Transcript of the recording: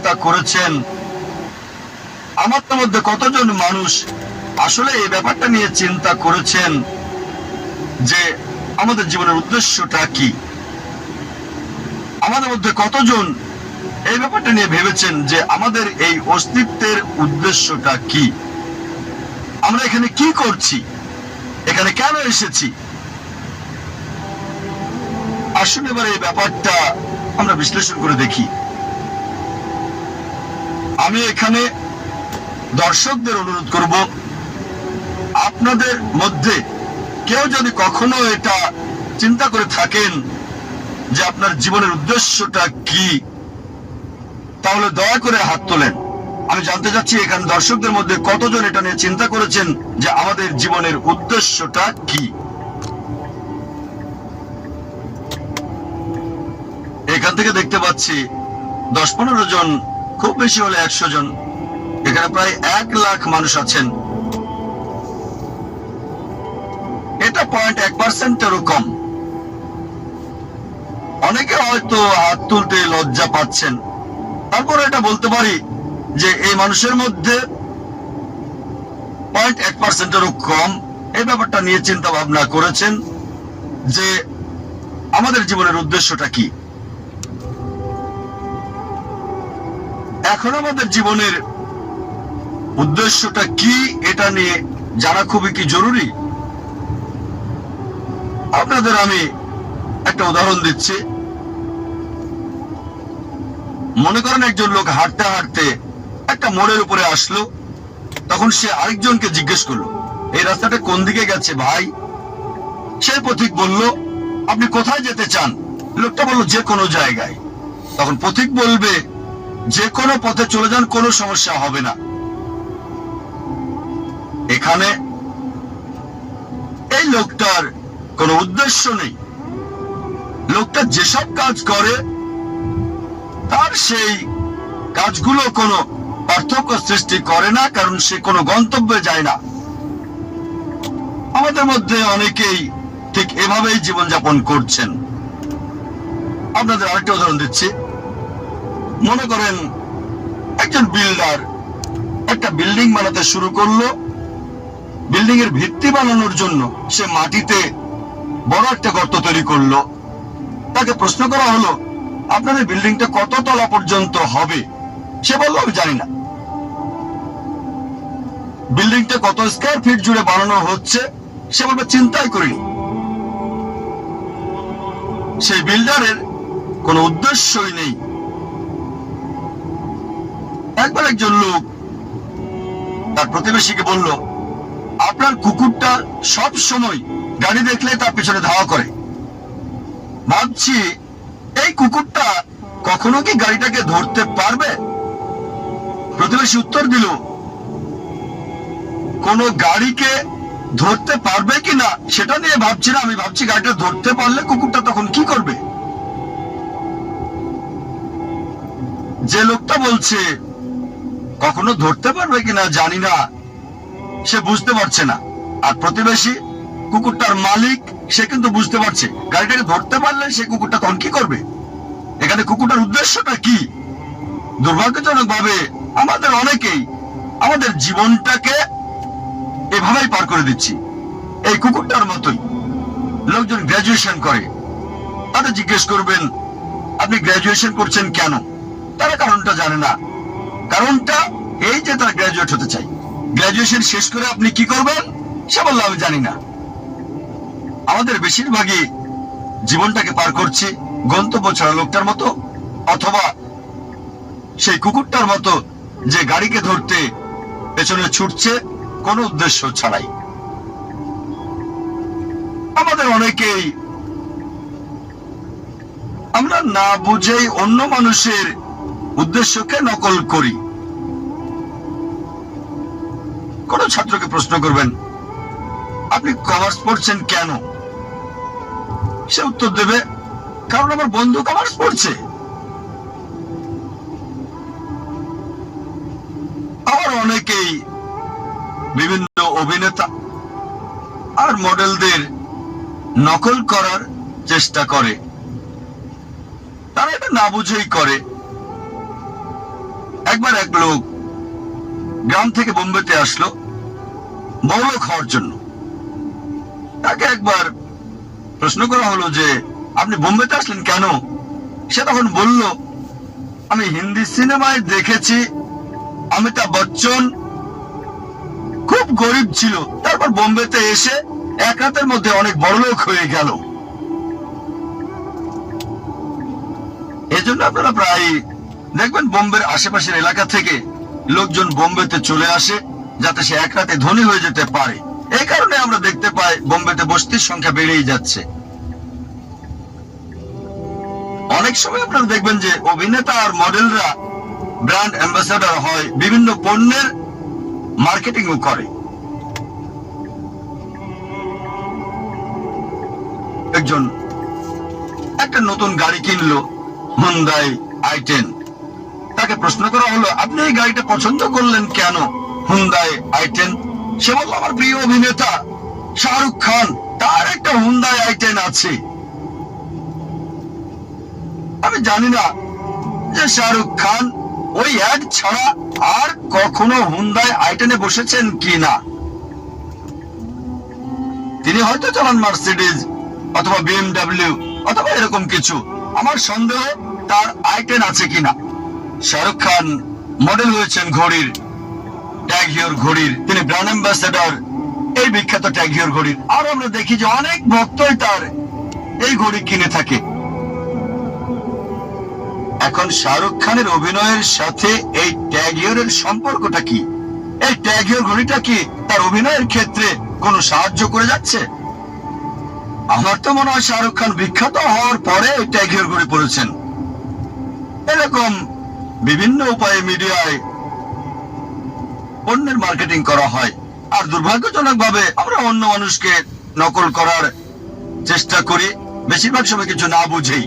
চিন্তা করেছেন? আমাদের মধ্যে কতজন মানুষ আসলে এই ব্যাপারটা নিয়ে চিন্তা করেছেন যে আমাদের জীবনের উদ্দেশ্যটা কি? আমাদের মধ্যে কতজন এই ব্যাপারটা নিয়ে ভেবেছেন যে আমাদের এই অস্তিত্বের উদ্দেশ্যটা কি? আমরা এখানে কি করছি? এখানে কেন এসেছি? আসুন এবার এই ব্যাপারটা আমরা বিশ্লেষণ করে দেখি। আমি এখানে দর্শকদের অনুরোধ করব, আপনাদের মধ্যে কেউ যদি কখনো এটা চিন্তা করে থাকেন যে আপনার জীবনের উদ্দেশ্যটা কি, তাহলে দয়া করে হাত তোলেন। আমি জানতে চাচ্ছি এখানে দর্শকদের মধ্যে কতজন এটা নিয়ে চিন্তা করেছেন যে আমাদের জীবনের উদ্দেশ্যটা কি। এখান থেকে দেখতে পাচ্ছি 10-15 জন, খুব বেশি হলে 100 জন। এখানে প্রায় 1 লাখ মানুষ আছেন। এটা 0.1%-এরও কম। অনেকে হয়তো হাত তুলতে লজ্জা পাচ্ছেন। তারপর এটা বলতে পারি যে এই মানুষের মধ্যে 0.1%-এরও কম এই ব্যাপারটা নিয়ে চিন্তা ভাবনা করেছেন যে আমাদের জীবনের উদ্দেশ্যটা কি। এখন আমাদের জীবনের উদ্দেশ্যটা কি এটা নিয়ে জানা খুবই কি জরুরি। আপনাদের আমি একটা উদাহরণ দিচ্ছি। মনে করেন একজন লোক হাঁটতে হাঁটতে একটা মোড়ের উপরে আসলো। তখন সে আরেকজনকে জিজ্ঞেস করলো, এই রাস্তাটা কোন দিকে গেছে ভাই? সেই পথিক বলল, আপনি কোথায় যেতে চান? লোকটা বলল, যে কোনো জায়গায়। তখন পথিক বলবে, যে কোনো পথে চলে যান, কোনো সমস্যা হবে না। এখানে এই লোকটার কোনো উদ্দেশ্য নেই। লোকটা যেসব কাজ করে তার সেই কাজগুলো কোনো পার্থক্য সৃষ্টি করে না, কারণ সে কোনো গন্তব্যে যায় না। আমাদের মধ্যে অনেকেই ঠিক এভাবেই জীবনযাপন করছেন। আপনাদের আরেকটা উদাহরণ দিচ্ছি। মনে করেন একজন বিল্ডার একটা বিল্ডিং বানাতে শুরু করলো। বিল্ডিং এর ভিত্তি বানানোর জন্য সে মাটিতে বড় একটা গর্ত তৈরি করলো। তাকে প্রশ্ন করা হলো, আপনাদের বিল্ডিংটা কত তলা পর্যন্ত হবে? সে বলল, আমি জানি না। বিল্ডিংটা কত স্কয়ার ফিট জুড়ে বানানো হচ্ছে? সে বলবে, চিন্তাই করিনি। সেই বিল্ডারের কোনো উদ্দেশ্যই নেই। একবার একজন লোক তার প্রতিবেশীকে বলল, আপনার কুকুরটা সব সময় গাড়ি দেখলে তার পিছনে ধাওয়া করে। ভাবছি এই কুকুরটা কখনো কি গাড়িটাকে ধরতে পারবে? প্রতিবেশী উত্তর দিল, কোন গাড়িকে ধরতে পারবে কিনা সেটা নিয়ে ভাবছি না, আমি ভাবছি গাড়িটা ধরতে পারলে কুকুরটা তখন কি করবে। যে লোকটা বলছে কখনো ধরতে পারবে কিনা জানি না, সে বুঝতে পারছে না। আর প্রতিবেশী কুকুরটার মালিক, সে কিন্তু বুঝতে পারছে গাড়িটাকে ধরতে পারলে সে কুকুরটা তখন কি করবে। এখানে কুকুরটার উদ্দেশ্যটা কি? দুর্ভাগ্যজনক ভাবে আমাদের অনেকেই আমাদের জীবনটাকে এভাবেই পার করে দিচ্ছি, এই কুকুরটার মতোই। লোকজন গ্রাজুয়েশন করে, তাদের জিজ্ঞেস করবেন, আপনি গ্রাজুয়েশন করছেন কেন? তারা কারণটা জানে না। কারণটা এই যে তারা গ্রাজুয়েট হতে চায়। গ্রাজুয়েশন শেষ করে আপনি কি করবেন? সে বলল, আমি জানি না। আমাদের বেশিরভাগই জীবনটাকে পার করছি গন্তব্য ছাড়া লোকটার মতো, অথবা সেই কুকুরটার মতো যে গাড়িকে ধরতে পেছনে ছুটছে কোনো উদ্দেশ্য ছাড়াই। আমাদের অনেকেই আমরা না বুঝেই অন্য মানুষের উদ্দেশ্যকে নকল করি। কোন ছাত্রকে প্রশ্ন করবেন, আপনি কমার্স পড়ছেন কেন? সে উত্তর দেবে, কারণ আমার বন্ধু কমার্স পড়ছে। আবার অনেকেই বিভিন্ন অভিনেতা আর মডেলদের নকল করার চেষ্টা করে। তারা এটা না বুঝেই করে। একবার এক লোক গ্রাম থেকে বোম্বেতে আসলো বড়লোক হওয়ার জন্য। তাকে একবার প্রশ্ন করা হলো যে আপনি বোম্বেতে আসলেন কেন? সে তখন বলল, আমি হিন্দি সিনেমায় দেখেছি অমিতাভ বচ্চন খুব গরিব ছিল, তারপর বোম্বেতে এসে এক রাতের মধ্যে অনেক বড়লোক হয়ে গেল। এজন্য আপনারা প্রায় দেখবেন বোম্বের আশেপাশের এলাকা থেকে লোকজন বোম্বেতে চলে আসে যাতে সে এক রাতে ধনী হয়ে যেতে পারে। এই কারণে আমরা দেখতে পাই বোম্বেতে বস্তির সংখ্যা বেড়েই যাচ্ছে। অনেক সময় আপনারা দেখবেন যে অভিনেতা আর মডেলরা ব্র্যান্ড অ্যাম্বাসেডর হয়, বিভিন্ন পণ্যের মার্কেটিংও করে। একজন একটা নতুন গাড়ি কিনলো, হুন্ডাই i10। তাকে প্রশ্ন করা হলো, আপনি এই গাড়িটা পছন্দ করলেন কেন? Hyundai i10। সে বলল, আমার প্রিয় অভিনেতা শাহরুখ খান, তার একটা হুন্ডাই i10 আছে। আমি জানি না যে শাহরুখ খান ওই অ্যাড ছাড়া আর কখনো হুন্ডাই i10-এ বসেছেন কিনা। তিনি হয়তো চালান মার্সিডিজ অথবা BMW অথবা এরকম কিছু। আমার সন্দেহ তার i10 আছে কিনা। শাহরুখ খান মডেল হয়েছেন ঘড়ির, ট্যাগ হিওর ঘড়ির, তিনি ব্র্যান্ড অ্যাম্বাসেডর এই বিখ্যাত ট্যাগ হিওর ঘড়ির। আর আমরা দেখি যে অনেক ভক্তই তার এই ঘড়ি কিনে থাকে। এখন শাহরুখ খানের অভিনয়ের সাথে এই ট্যাগ হিওরের সম্পর্কটা কি? এই ট্যাগ হিওর ঘড়িটা কি তার অভিনয়ের ক্ষেত্রে কোনো সাহায্য করে যাচ্ছে? আমার তো মনে হয় শাহরুখ খান বিখ্যাত হওয়ার পরে এই ট্যাগ হিওর ঘড়ি পরেছেন। এরকম বিভিন্ন উপায়ে মিডিয়ায় পণ্যের মার্কেটিং করা হয়, আর দুর্ভাগ্যজনক ভাবে আমরা অন্য মানুষকে নকল করার চেষ্টা করি, বেশিরভাগ সময় কিছু না বুঝেই।